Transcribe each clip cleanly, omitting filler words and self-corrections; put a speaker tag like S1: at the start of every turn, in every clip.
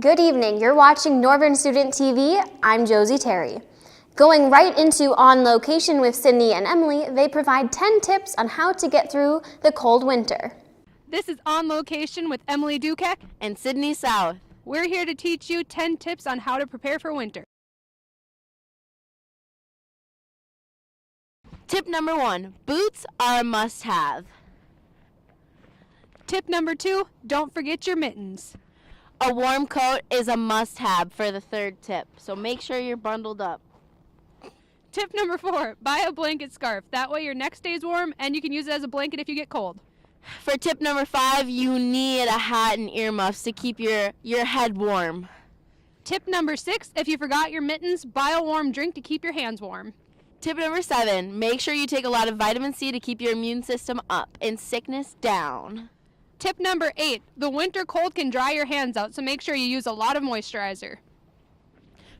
S1: Good evening. You're watching Northern Student TV. I'm Josie Terry. Going right into On Location with Sydney and Emily, they provide 10 tips on how to get through the cold winter.
S2: This is On Location with Emily Dukak
S3: and Sydney South.
S2: We're here to teach you 10 tips on how to prepare for winter.
S3: Tip number 1, boots are a must-have.
S2: Tip number 2, don't forget your mittens.
S3: A warm coat is a must-have for the third tip, so make sure you're bundled up.
S2: Tip number 4, buy a blanket scarf. That way your neck stays warm and you can use it as a blanket if you get cold.
S3: For tip number 5, you need a hat and earmuffs to keep your head warm.
S2: Tip number 6, if you forgot your mittens, buy a warm drink to keep your hands warm.
S3: Tip number 7, make sure you take a lot of vitamin C to keep your immune system up and sickness down.
S2: Tip number 8, the winter cold can dry your hands out, so make sure you use a lot of moisturizer.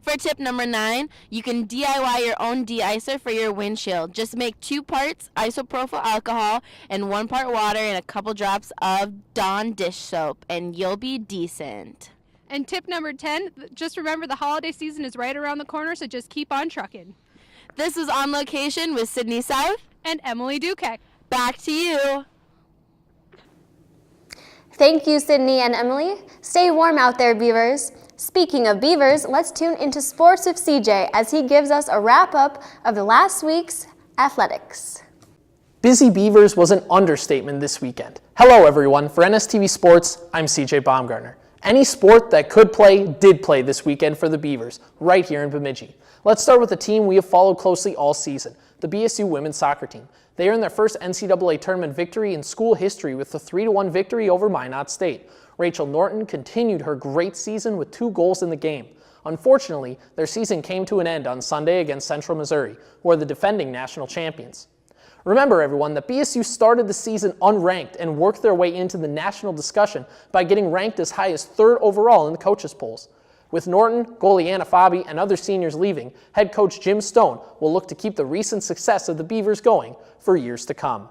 S3: For tip number 9, you can DIY your own de-icer for your windshield. Just make 2 parts isopropyl alcohol and 1 part water and a couple drops of Dawn dish soap, and you'll be decent.
S2: And tip number 10, just remember the holiday season is right around the corner, so just keep on trucking.
S3: This was On Location with Sydney South
S2: and Emily Dukak.
S3: Back to you.
S1: Thank you, Sydney and Emily. Stay warm out there, Beavers. Speaking of Beavers, let's tune into sports with CJ as he gives us a wrap-up of the last week's athletics.
S4: Busy Beavers was an understatement this weekend. Hello, everyone. For NSTV Sports, I'm CJ Baumgartner. Any sport that could play did play this weekend for the Beavers, right here in Bemidji. Let's start with a team we have followed closely all season, the BSU women's soccer team. They earned their first NCAA tournament victory in school history with a 3-1 victory over Minot State. Rachel Norton continued her great season with 2 goals in the game. Unfortunately, their season came to an end on Sunday against Central Missouri, who are the defending national champions. Remember, everyone, that BSU started the season unranked and worked their way into the national discussion by getting ranked as high as 3rd overall in the coaches' polls. With Norton, goalie Anna Fabi, and other seniors leaving, head coach Jim Stone will look to keep the recent success of the Beavers going for years to come.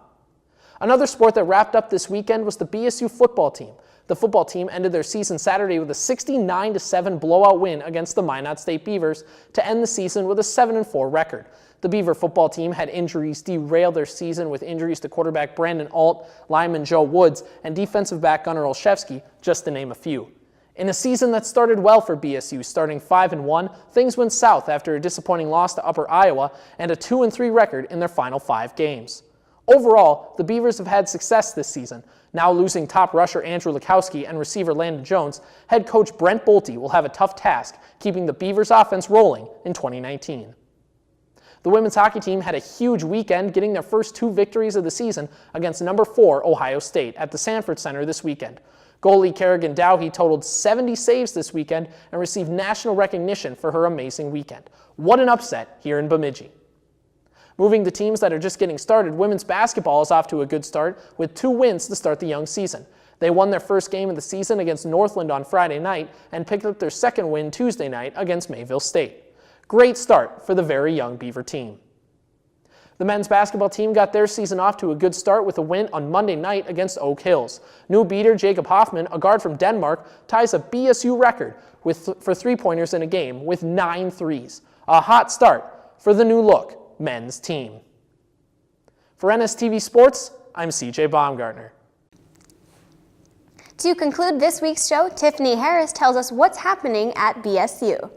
S4: Another sport that wrapped up this weekend was the BSU football team. The football team ended their season Saturday with a 69-7 blowout win against the Minot State Beavers to end the season with a 7-4 record. The Beaver football team had injuries derail their season with injuries to quarterback Brandon Alt, lineman Joe Woods, and defensive back Gunnar Olszewski, just to name a few. In a season that started well for BSU, starting 5-1, things went south after a disappointing loss to Upper Iowa and a 2-3 record in their final 5 games. Overall, the Beavers have had success this season. Now losing top rusher Andrew Lukowski and receiver Landon Jones, head coach Brent Bolte will have a tough task keeping the Beavers offense rolling in 2019. The women's hockey team had a huge weekend, getting their first 2 victories of the season against number 4 Ohio State at the Sanford Center this weekend. Goalie Kerrigan Dowhey totaled 70 saves this weekend and received national recognition for her amazing weekend. What an upset here in Bemidji. Moving to teams that are just getting started, women's basketball is off to a good start with 2 wins to start the young season. They won their first game of the season against Northland on Friday night and picked up their second win Tuesday night against Mayville State. Great start for the very young Beaver team. The men's basketball team got their season off to a good start with a win on Monday night against Oak Hills. New beater Jacob Hoffman, a guard from Denmark, ties a BSU record for 3-pointers in a game with 9 threes. A hot start for the new look men's team. For NSTV Sports, I'm CJ Baumgartner.
S1: To conclude this week's show, Tiffany Harris tells us what's happening at BSU.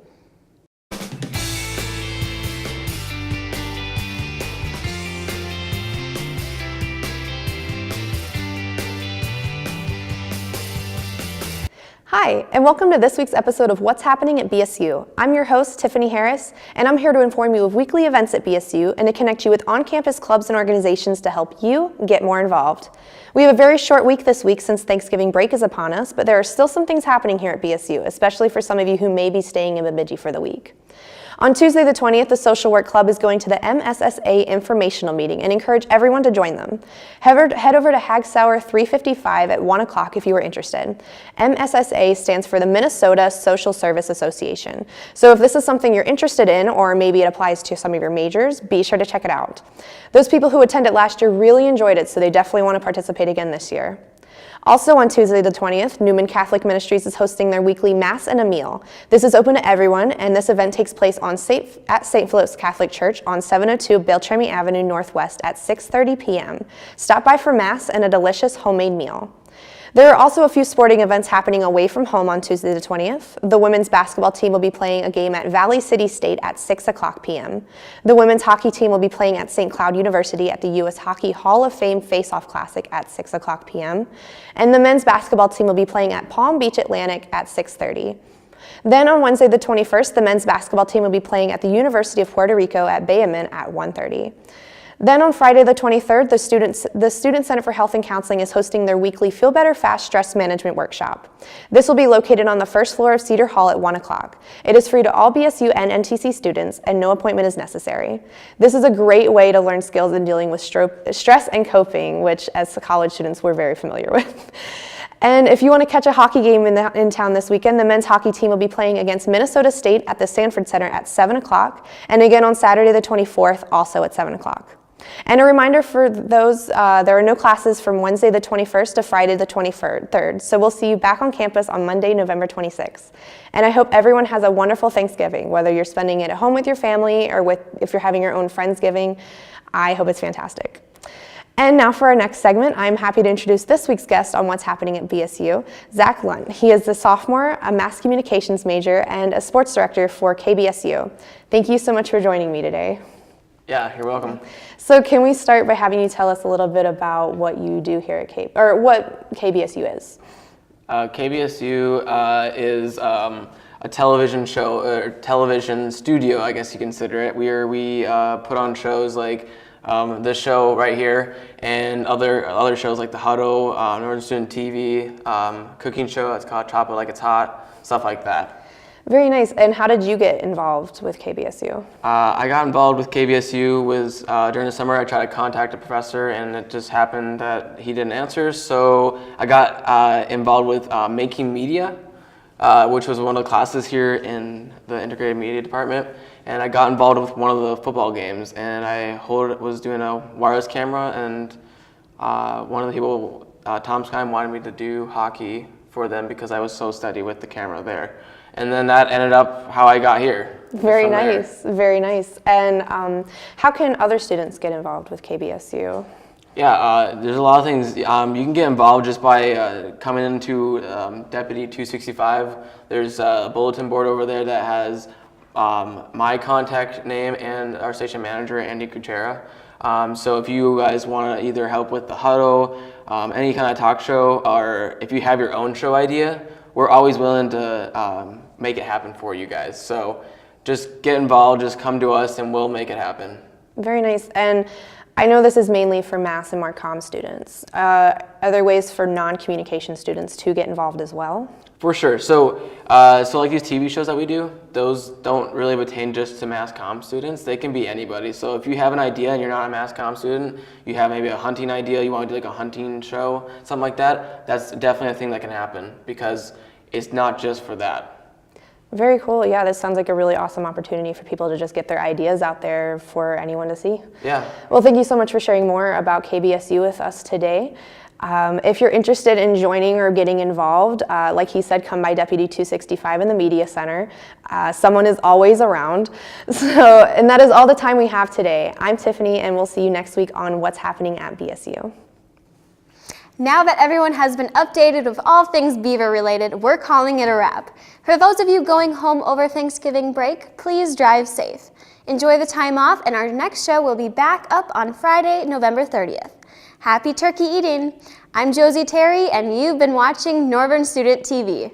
S5: Hi, and welcome to this week's episode of What's Happening at BSU. I'm your host, Tiffany Harris, and I'm here to inform you of weekly events at BSU and to connect you with on-campus clubs and organizations to help you get more involved. We have a very short week this week since Thanksgiving break is upon us, but there are still some things happening here at BSU, especially for some of you who may be staying in Bemidji for the week. On Tuesday the 20th, the Social Work Club is going to the MSSA informational meeting and encourage everyone to join them. Head over to Hagsauer 355 at 1 o'clock if you are interested. MSSA stands for the Minnesota Social Service Association. So if this is something you're interested in, or maybe it applies to some of your majors, be sure to check it out. Those people who attended last year really enjoyed it, so they definitely want to participate again this year. Also on Tuesday the 20th, Newman Catholic Ministries is hosting their weekly Mass and a Meal. This is open to everyone, and this event takes place at St. Philip's Catholic Church on 702 Beltrami Avenue Northwest at 6:30 p.m. Stop by for Mass and a delicious homemade meal. There are also a few sporting events happening away from home on Tuesday the 20th. The women's basketball team will be playing a game at Valley City State at 6 o'clock p.m. The women's hockey team will be playing at St. Cloud University at the U.S. Hockey Hall of Fame Face-Off Classic at 6 o'clock p.m. And the men's basketball team will be playing at Palm Beach Atlantic at 6:30. Then on Wednesday the 21st, the men's basketball team will be playing at the University of Puerto Rico at Bayamin at 1:30. Then on Friday the 23rd, the Student Center for Health and Counseling is hosting their weekly Feel Better Fast Stress Management Workshop. This will be located on the first floor of Cedar Hall at 1 o'clock. It is free to all BSU and NTC students, and no appointment is necessary. This is a great way to learn skills in dealing with stress and coping, which as college students we're very familiar with. And if you want to catch a hockey game in town this weekend, the men's hockey team will be playing against Minnesota State at the Sanford Center at 7 o'clock, and again on Saturday the 24th, also at 7 o'clock. And a reminder for those, there are no classes from Wednesday the 21st to Friday the 23rd, so we'll see you back on campus on Monday, November 26th. And I hope everyone has a wonderful Thanksgiving, whether you're spending it at home with your family or if you're having your own Friendsgiving. I hope it's fantastic. And now for our next segment, I'm happy to introduce this week's guest on what's happening at BSU, Zach Lunt. He is a sophomore, a mass communications major, and a sports director for KBSU. Thank you so much for joining me today.
S6: Yeah, you're welcome.
S5: So can we start by having you tell us a little bit about what you do here at what KBSU is?
S6: KBSU is a television show, or television studio, I guess you consider it, where we put on shows like this show right here and other shows like The Huddle, Northern Student TV, cooking show, it's called Chop It Like It's Hot, stuff like that.
S5: Very nice. And how did you get involved with KBSU?
S6: I got involved with KBSU during the summer. I tried to contact a professor, and it just happened that he didn't answer. So I got involved with Making Media, which was one of the classes here in the Integrated Media Department. And I got involved with one of the football games, and I was doing a wireless camera, and one of the people, Tom Skym, wanted me to do hockey for them because I was so steady with the camera there. And then that ended up how I got here.
S5: Very nice, very nice. And how can other students get involved with KBSU?
S6: Yeah, there's a lot of things. You can get involved just by coming into Deputy 265. There's a bulletin board over there that has my contact name and our station manager, Andy Kuchera. So if you guys want to either help with The Huddle, any kind of talk show, or if you have your own show idea, we're always willing to make it happen for you guys. So just get involved, just come to us, and we'll make it happen.
S5: Very nice. And I know this is mainly for mass and Marcom students. Are there ways for non-communication students to get involved as well?
S6: For sure. So like these TV shows that we do, those don't really pertain just to mass comm students. They can be anybody. So if you have an idea and you're not a mass comm student, you have maybe a hunting idea, you want to do like a hunting show, something like that, that's definitely a thing that can happen because it's not just for that.
S5: Very cool. Yeah, this sounds like a really awesome opportunity for people to just get their ideas out there for anyone to see.
S6: Yeah.
S5: Well, thank you so much for sharing more about KBSU with us today. If you're interested in joining or getting involved, like he said, come by Deputy 265 in the Media Center. Someone is always around. And that is all the time we have today. I'm Tiffany, and we'll see you next week on What's Happening at BSU.
S1: Now that everyone has been updated with all things Beaver related, we're calling it a wrap. For those of you going home over Thanksgiving break, please drive safe. Enjoy the time off, and our next show will be back up on Friday, November 30th. Happy turkey eating! I'm Josie Terry, and you've been watching Northern Student TV.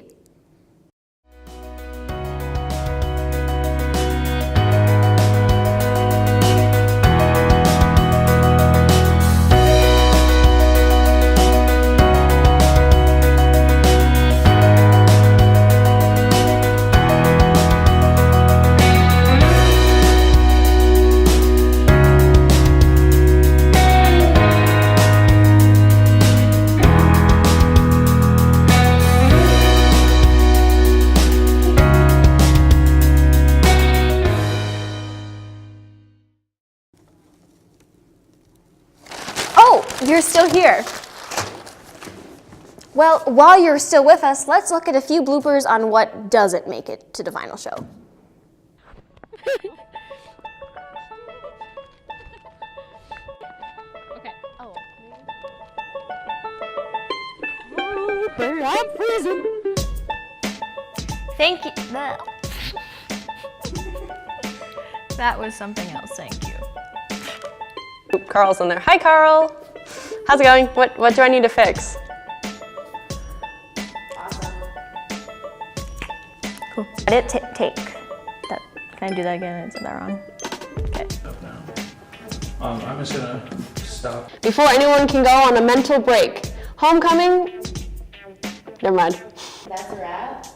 S1: You're still here. Well, while you're still with us, let's look at a few bloopers on what doesn't make it to the final show.
S2: Okay. I'm freezing.
S7: Thank you. That was something else, thank you.
S5: Oop, Carl's in there. Hi, Carl. How's it going? What do I need to fix?
S7: Cool. I didn't take that. Can I do that again? I said that wrong. Okay.
S8: I'm just gonna stop.
S5: Before anyone can go on a mental break, homecoming. Never mind.
S1: That's a wrap.